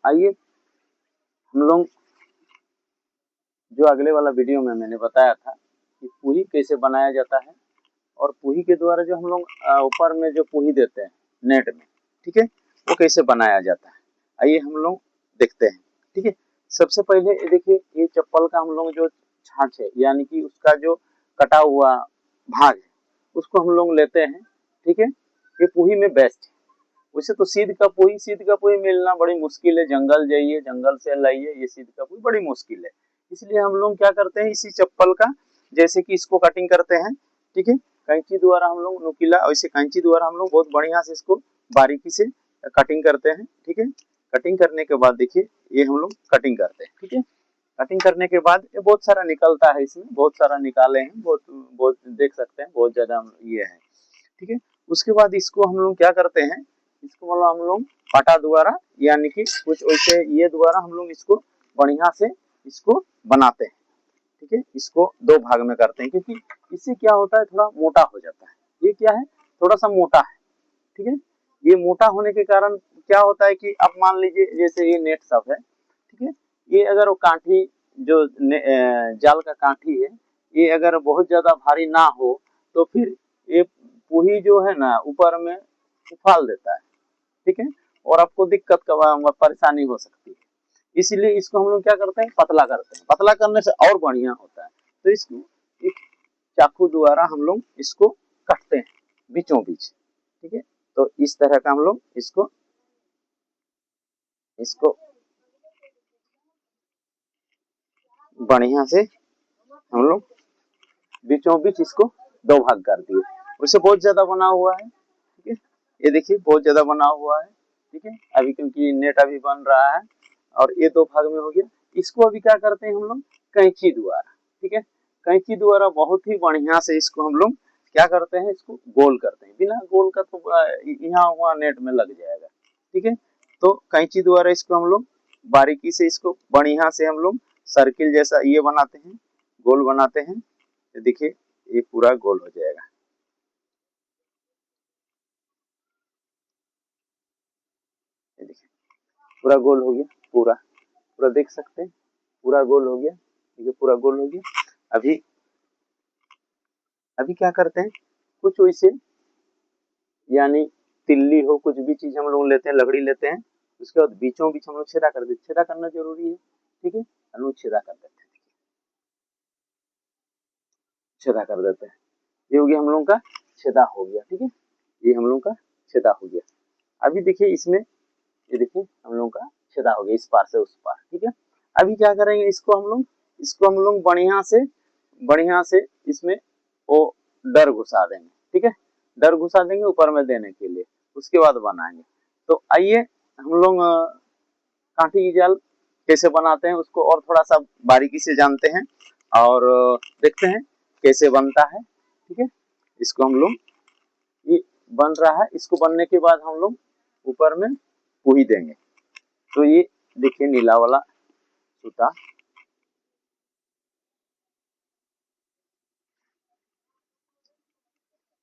आइए हम लोग जो अगले वाला वीडियो में मैंने बताया था कि पूही कैसे बनाया जाता है और पूही के द्वारा जो हम लोग ऊपर में जो पूही देते हैं नेट में, ठीक है, वो कैसे बनाया जाता है, आइए हम लोग देखते हैं। ठीक है, सबसे पहले देखिए ये चप्पल का हम लोग जो छाछ है यानी कि उसका जो कटा हुआ भाग है उसको हम लोग लेते हैं। ठीक है, ये पूही में बेस्ट है। वैसे तो सीध का पूही मिलना बड़ी मुश्किल है, जंगल जाइए जंगल से लाइए, ये सीध का पूही बड़ी मुश्किल है। इसलिए हम लोग क्या करते हैं, इसी चप्पल का जैसे कि इसको कटिंग करते हैं। ठीक है, कैंची द्वारा हम लोग नुकीला, वैसे कैंची द्वारा हम लोग बहुत बढ़िया से इसको बारीकी से कटिंग करते हैं। ठीक है, कटिंग करने के बाद देखिए ये हम लोग कटिंग करते हैं। ठीक है, कटिंग करने के बाद ये बहुत सारा निकलता है, इसमें बहुत सारा निकाले हैं, बहुत बहुत देख सकते हैं, बहुत ज्यादा ये है। ठीक है, उसके बाद इसको हम लोग क्या करते हैं, इसको मतलब हम लोग पाटा द्वारा यानी कि कुछ वैसे ये द्वारा हम लोग इसको बढ़िया से इसको बनाते हैं। ठीक है, इसको दो भाग में करते हैं क्योंकि इससे क्या होता है थोड़ा मोटा हो जाता है। ये क्या है, थोड़ा सा मोटा है। ठीक है, ये मोटा होने के कारण क्या होता है कि आप मान लीजिए जैसे ये नेट सब है, ठीक है, ये अगर वो काठी जो जाल का काठी है ये अगर बहुत ज्यादा भारी ना हो तो फिर ये पूही जो है ना ऊपर में उछाल देता है। ठीक है, और आपको दिक्कत का परेशानी हो सकती है। इसलिए इसको हम लोग क्या करते हैं, पतला करते हैं। पतला करने से और बढ़िया होता है। तो इसको एक चाकू द्वारा हम लोग इसको काटते हैं बीचों बीच। ठीक है, तो इस तरह का हम लोग इसको इसको बढ़िया से हम लोग बीचों बीच इसको दो भाग कर दिए। उससे बहुत ज्यादा बना हुआ है। ठीक है, ये देखिए बहुत ज्यादा बना हुआ है। ठीक है, अभी क्योंकि नेट अभी बन रहा है और ये दो भाग में हो गया। इसको अभी क्या करते हैं हम लोग, कैंची द्वारा। ठीक है, कैंची द्वारा बहुत ही बढ़िया से इसको हम लोग क्या करते हैं, इसको गोल करते हैं। बिना गोल का तो यहाँ हुआ नेट में लग जाएगा। ठीक है, तो कैंची द्वारा इसको हम लोग बारीकी से इसको बढ़िया से हम लोग सर्किल जैसा ये बनाते हैं, गोल बनाते हैं। देखिए ये पूरा गोल हो जाएगा। ये देखिए पूरा गोल हो गया, पूरा पूरा देख सकते हैं, पूरा गोल हो गया। ठीक है, पूरा गोल हो गया। अभी अभी क्या करते हैं, कुछ वैसे यानी तिल्ली हो कुछ भी चीज हम लोग लेते हैं, लकड़ी लेते हैं, उसके बाद बीचों बीच हम लोग छेदा कर देते। छेदा करना जरूरी है। ठीक है, हम लोग छेदा कर देते हैं, छेदा कर देते हैं। ये हो गया हम लोगों का छेदा हो गया। ठीक है, ये हम लोग का छेदा हो गया। अभी देखिए इसमें ये देखिए हम लोगों का छेदा हो गया इस पार से उस पार। ठीक है, अभी क्या करेंगे, इसको हम लोग बढ़िया से इसमें वो डर घुसा देंगे। ठीक है, डर घुसा देंगे ऊपर में देने के लिए, उसके बाद बनाएंगे। तो आइए हम लोग कांटी की जाल कैसे बनाते हैं उसको और थोड़ा सा बारीकी से जानते हैं और देखते हैं कैसे बनता है। ठीक है, इसको हम लोग ये बन रहा है, इसको बनने के बाद हम लोग ऊपर में पूही देंगे। तो ये देखिए नीला वाला सूता,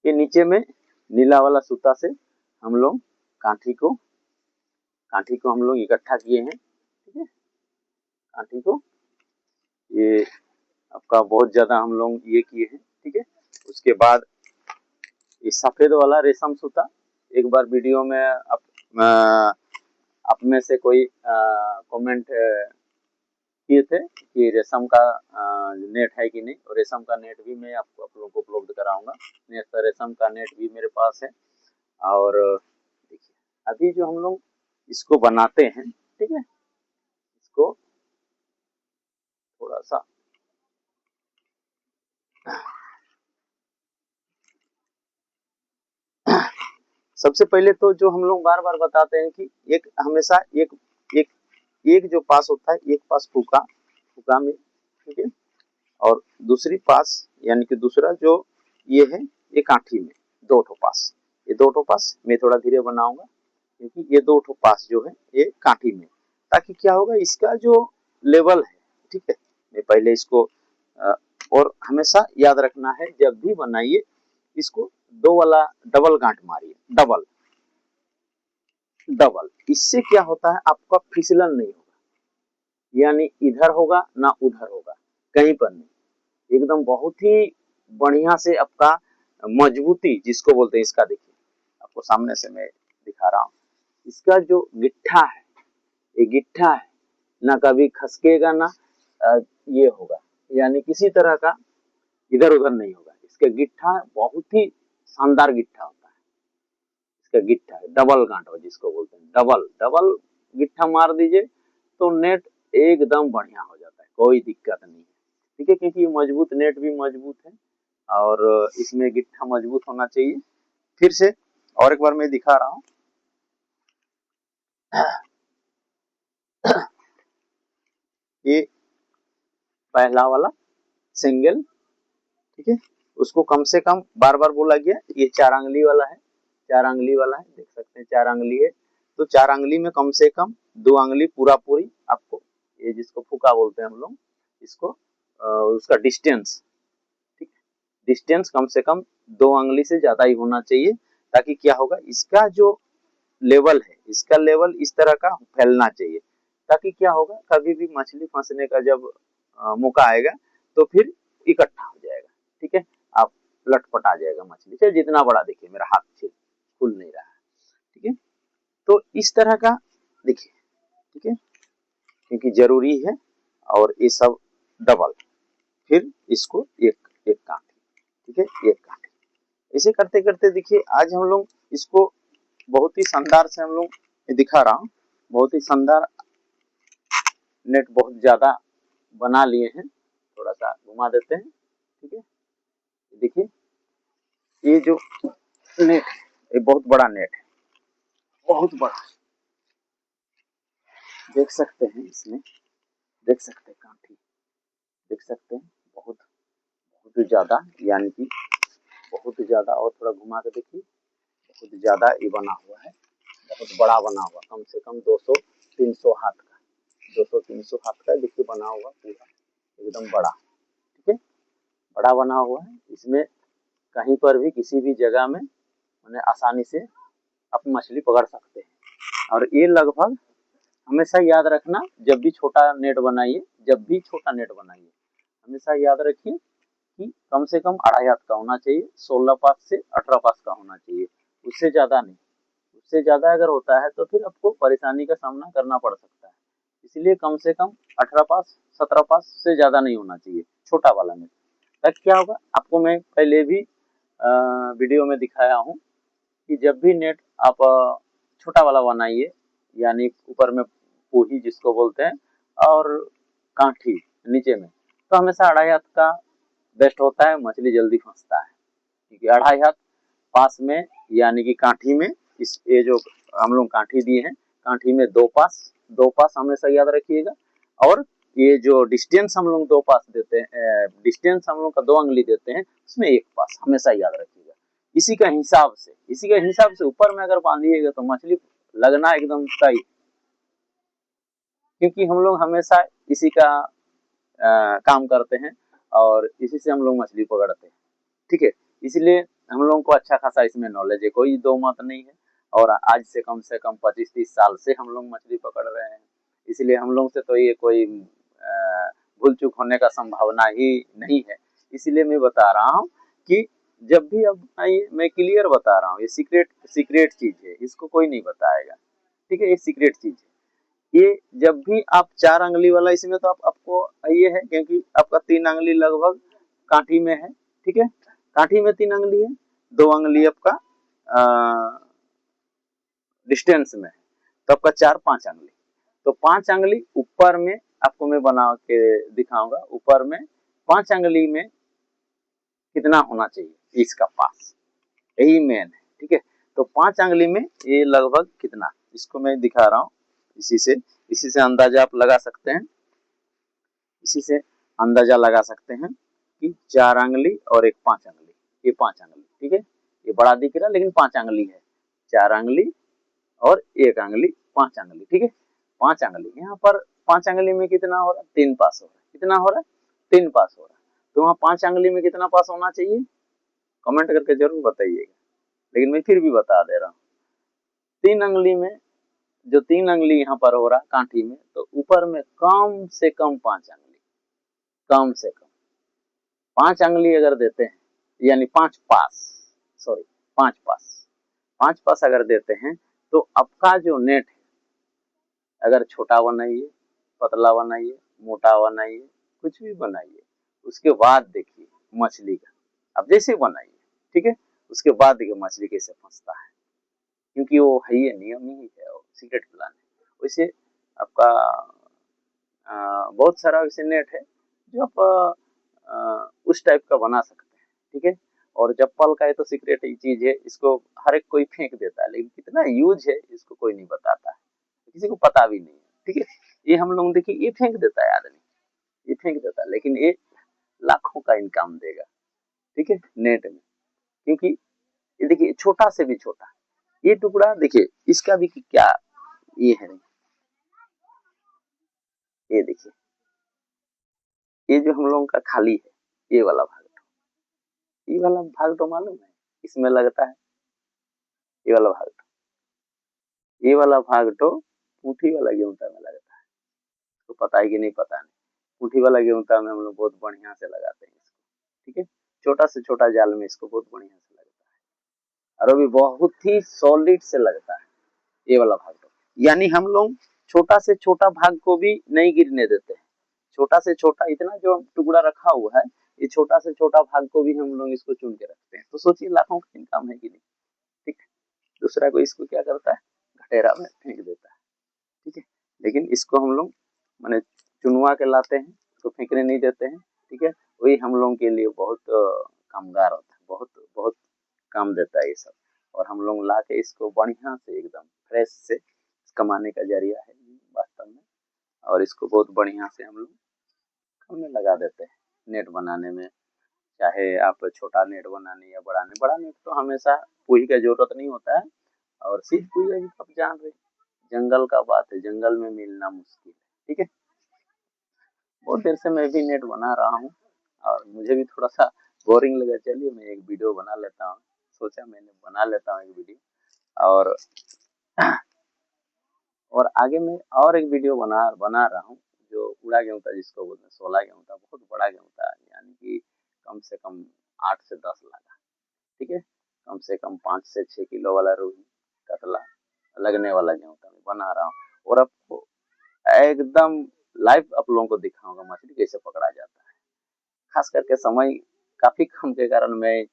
ये नीचे में नीला वाला सूता से हम लोग काठी को हम लोग इकट्ठा किए हैं। ठीक है, काठी को ये आपका बहुत ज्यादा हम लोग ये किए हैं। ठीक है, उसके बाद ये सफेद वाला रेशम सूता, एक बार वीडियो में आप में से कोई कमेंट किए थे कि रेशम का नेट है कि नहीं, और रेशम का नेट भी मैं आपको आप लोगों को उपलब्ध कराऊंगा। रेशम का नेट भी मेरे पास है। और देखिए अभी जो हम लोग इसको बनाते हैं, ठीक है, इसको थोड़ा सा सबसे पहले तो जो हम लोग बार बार बताते हैं कि एक हमेशा एक एक एक जो पास होता है, एक पास फूका फूका में। ठीक है, और दूसरी पास यानी कि दूसरा जो ये है ये काठी में दो ठो पास, ये दो ठो पास मैं थोड़ा धीरे बनाऊंगा क्योंकि ये दो ठो पास जो है ये काठी में, ताकि क्या होगा इसका जो लेवल है। ठीक है, मैं पहले इसको और हमेशा याद रखना है जब भी बनाइए इसको दो वाला डबल गांठ मारिए, डबल डबल। इससे क्या होता है, आपका फिसलन नहीं होगा, यानी इधर होगा ना उधर होगा, कहीं पर नहीं, एकदम बहुत ही बढ़िया से आपका मजबूती जिसको बोलते हैं, इसका देखिए आपको सामने से मैं दिखा रहा हूँ, इसका जो गिट्ठा है, ये गिट्ठा है, ना कभी खसकेगा ना ये होगा, यानी किसी तरह का इधर उधर नहीं होगा। इसका गिट्ठा बहुत ही शानदार गिट्ठा होता है, इसका गिट्ठा डबल गांठ जिसको बोलते हैं, डबल डबल गिट्ठा मार दीजिए तो नेट एकदम बढ़िया हो जाता है, कोई दिक्कत नहीं है, ठीक है, क्योंकि ये मजबूत नेट भी मजबूत है और इसमें गिट्ठा मजबूत होना चाहिए। फिर से और एक बार मैं दिखा रहा हूँ, ये पहला वाला सिंगल, ठीक है, उसको कम से कम बार बार बोला गया, ये 4 अंगुली वाला है, 4 अंगुली वाला है, देख सकते हैं 4 अंगुली है, तो 4 अंगुली में कम से कम 2 अंगुली पूरा पूरी आपको, ये जिसको फुका बोलते हैं हम लोग इसको, उसका डिस्टेंस, ठीक, डिस्टेंस कम से कम 2 अंगुली से ज्यादा ही होना चाहिए, ताकि क्या होगा, इसका जो लेवल है, इसका लेवल इस तरह का फैलना चाहिए, ताकि क्या होगा, कभी भी मछली फंसने का जब मौका आएगा तो फिर इकट्ठा हो जाएगा, ठीक है, आप लटपट आ जाएगा मछली, चाहे जितना बड़ा, देखिए मेरा हाथ से खुल नहीं रहा है, ठीक है, तो इस तरह का देखिए, ठीक है, क्योंकि जरूरी है, और ये सब डबल, फिर इसको एक एक कांटे, ठीक है, एक कांटे, ऐसे करते करते देखिए आज हम लोग इसको बहुत ही शानदार से हम लोग दिखा रहा हूँ, बहुत ही शानदार नेट बहुत ज्यादा बना लिए हैं, थोड़ा सा घुमा देते हैं, ठीक है, देखिए ये जो नेट है, ये बहुत बड़ा नेट है, बहुत बड़ा, देख सकते हैं इसमें, देख सकते हैं कांठी, देख सकते हैं, बहुत बहुत ज्यादा, यानी कि बहुत ज्यादा, और थोड़ा घुमा के देखिए, बहुत ज्यादा ये बना हुआ है, बहुत बड़ा बना हुआ, कम से कम 200-300 हाथ का, 200-300 हाथ का देखिए बना हुआ पूरा, एकदम बड़ा, ठीक है, बड़ा बना हुआ है, इसमें कहीं पर भी किसी भी जगह में मैंने आसानी से आप मछली पकड़ सकते हैं। और ये लगभग हमेशा याद रखना, जब भी छोटा नेट बनाइए, जब भी छोटा नेट बनाइए, हमेशा याद रखिए कि कम से कम 2.5 हाथ का होना चाहिए, 16 पास से 18 पास का होना चाहिए, उससे ज्यादा नहीं, उससे ज्यादा अगर होता है तो फिर आपको परेशानी का सामना करना पड़ सकता है, इसलिए कम से कम 18 पास 17 पास से ज्यादा नहीं होना चाहिए छोटा वाला नेट। तब क्या होगा, आपको मैं पहले भी वीडियो में दिखाया हूँ कि जब भी नेट आप छोटा वाला बनाइए, यानी ऊपर में पूही जिसको बोलते हैं और कांठी नीचे में, तो हमेशा 2.5 हाथ का बेस्ट होता है, मछली जल्दी फंसता है, क्योंकि 2.5 हाथ पास में, यानी कि कांठी में, इस ये जो हम लोग कांठी दिए हैं, कांठी में 2 पास, 2 पास हमेशा याद रखिएगा, और ये जो डिस्टेंस हम लोग 2 पास देते हैं, डिस्टेंस हम लोग का 2 अंगुली देते हैं, उसमें 1 पास हमेशा याद रखिएगा, इसी का हिसाब से, इसी का हिसाब से ऊपर में अगर बांधिएगा तो मछली लगना एकदम सही, क्योंकि हम लोग हमेशा इसी का काम करते हैं और इसी से हम लोग मछली पकड़ते हैं, ठीक है, इसलिए हम लोगों को अच्छा खासा इसमें नॉलेज है, कोई दो मत नहीं है, और आज से कम 25-30 साल से हम लोग मछली पकड़ रहे हैं, इसलिए हम लोग से तो ये कोई भूल चूक होने का संभावना ही नहीं है, इसलिए मैं बता रहा हूँ कि जब भी, अब मैं क्लियर बता रहा हूँ, ये सीक्रेट सीक्रेट चीज है, इसको कोई नहीं बताएगा, ठीक है, ये सीक्रेट चीज है, ये जब भी आप 4 अंगुली वाला, इसमें तो आपको ये है क्योंकि आपका 3 अंगुली लगभग कांठी में है, ठीक है, कांठी में 3 अंगुली है, 2 अंगुली आपका डिस्टेंस में है, तो आपका 4-5 अंगुली, तो 5 अंगुली ऊपर में आपको मैं बना के दिखाऊंगा, ऊपर में 5 अंगुली में कितना होना चाहिए इसका पास, यही मेन है, ठीक है, तो 5 अंगुली में ये लगभग कितना, इसको मैं दिखा रहा हूँ, इसी से अंदाजा आप लगा सकते हैं, इसी से अंदाजा लगा सकते हैं कि 4 अंगुली और एक 5 अंगुली, ये 5 अंगुली, ठीक है, ये बड़ा दिख रहा है लेकिन 5 अंगुली है, 4 अंगुली और 1 अंगुली, 5 अंगुली, ठीक है, 5 अंगुली, यहाँ पर 5 अंगुली में कितना हो रहा है, 3 पास हो रहा है, कितना हो रहा है, 3 पास हो रहा है, तो वहाँ 5 अंगुली में कितना पास होना चाहिए, कमेंट करके जरूर बताइएगा, लेकिन मैं फिर भी बता दे रहा हूँ, 3 अंगुली में जो 3 अंगुली यहाँ पर हो रहा कांठी में, तो ऊपर में कम से कम 5 अंगुली, कम से कम 5 अंगुली अगर देते हैं, यानी 5 पास, सॉरी 5 पास, 5 पास अगर देते हैं तो आपका जो नेट है, अगर छोटा बनाइए, पतला बनाइए, मोटा बनाइए, कुछ भी बनाइए, उसके बाद देखिए मछली का, अब जैसे बनाइए, ठीक है, उसके बाद देखिए मछली कैसे फंसता है, क्योंकि वो है ही नियम ही है, सीक्रेट प्लान है। वैसे आपका बहुत सारा वैसे नेट है जो आप उस टाइप का बना सकते हैं, ठीक है। और चप्पल का ये तो सीक्रेट ही चीज है, इसको हर एक कोई फेंक देता है, लेकिन कितना यूज है इसको कोई नहीं बताता है, किसी को पता भी नहीं है, ठीक है। ये हम लोग देखिए, ये फेंक देता है आदमी, ये फेंक देता है, लेकिन ये लाखों का इनकम देगा, ठीक है, नेट में। क्योंकि ये देखिए छोटा से भी छोटा, ये टुकड़ा देखिए इसका भी क्या ये है, ये देखिए, ये जो हम लोगों का खाली है, ये वाला भाग, ये वाला भाग तो मालूम है इसमें लगता है, ये वाला भाग, ये वाला भाग तो पूंठी वाला गेहूं में लगता है, तो पता है कि नहीं पता नहीं, पूंठी वाला गेहूं में हम लोग बहुत बढ़िया से लगाते हैं इसको, ठीक है। छोटा से छोटा जाल में इसको बहुत बढ़िया से लगता है, और अभी बहुत ही सॉलिड से लगता है ये वाला भाग तो, यानी हम लोग छोटा से छोटा भाग को भी नहीं गिरने देते हैं, छोटा से छोटा इतना जो टुकड़ा रखा हुआ है, ये छोटा से छोटा भाग को भी हम लोग इसको चुन के रखते हैं, तो सोचिए लाखों का इनकम है कि नहीं, ठीक। दूसरा कोई इसको क्या करता है, घटेरा में फेंक देता है, ठीक है। लेकिन इसको हम लोग माने चुनवा के लाते हैं, इसको फेंकने नहीं देते हैं, ठीक है। वही हम लोगों के लिए बहुत कामगार होता है, बहुत बहुत काम देता है ये सब, और हम लोग ला के इसको बढ़िया से एकदम फ्रेश से कमाने का जरिया है वास्तव में, और इसको बहुत बढ़िया से हम लोग हमें लगा देते हैं नेट बनाने में। चाहे आप छोटा नेट बनाने या बड़ा नेट तो हमेशा पूरी का जरूरत नहीं होता है, और सीध पूरी अभी आप जान रहे, जंगल का बात है, जंगल में मिलना मुश्किल है, ठीक है। बहुत देर से मैं भी नेट बना रहा हूँ, और मुझे भी थोड़ा सा बोरिंग लगा, चलिए मैं एक वीडियो बना लेता हूँ, सोचा मैंने बना लेता हूँ एक वीडियो, और आगे मैं और एक वीडियो बना रहा हूँ, जो उड़ा गेहूं था जिसको बोलते हैं, 16 गेहूं था, बहुत बड़ा गेहूं था, यानी कि कम से कम 8 से 10 लाख, ठीक है, कम से कम 5 से 6 किलो वाला रोही कतला लगने वाला गेहूं था, मैं बना रहा हूँ, और आपको एकदम लाइव आप लोगों को दिखाऊंगा मछली कैसे पकड़ा जाता है। खास करके समय काफी कम के कारण मैं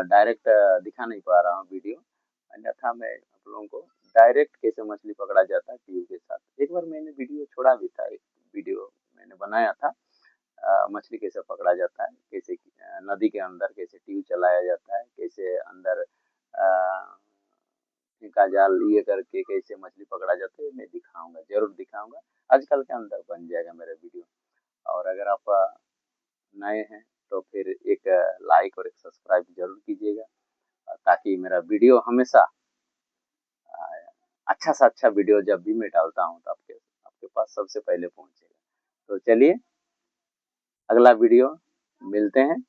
डायरेक्ट दिखा नहीं पा रहा हूँ वीडियो, अन्यथा मैं आप लोगों को डायरेक्ट कैसे मछली पकड़ा जाता है ट्यूब के साथ, एक बार मैंने वीडियो छोड़ा भी था, एक वीडियो मैंने बनाया था, मछली कैसे पकड़ा जाता है, कैसे नदी के अंदर कैसे ट्यूब चलाया जाता है, कैसे अंदर का जाल ये करके कैसे मछली पकड़ा जाता है, मैं दिखाऊंगा, जरूर दिखाऊंगा, आजकल के अंदर बन जाएगा मेरा वीडियो। और अगर आप नए हैं तो फिर एक लाइक और एक सब्सक्राइब जरूर कीजिएगा, ताकि मेरा वीडियो हमेशा अच्छा सा अच्छा वीडियो जब भी मैं डालता हूँ तो आपके आपके पास सबसे पहले पहुंचेगा। तो चलिए अगला वीडियो मिलते हैं।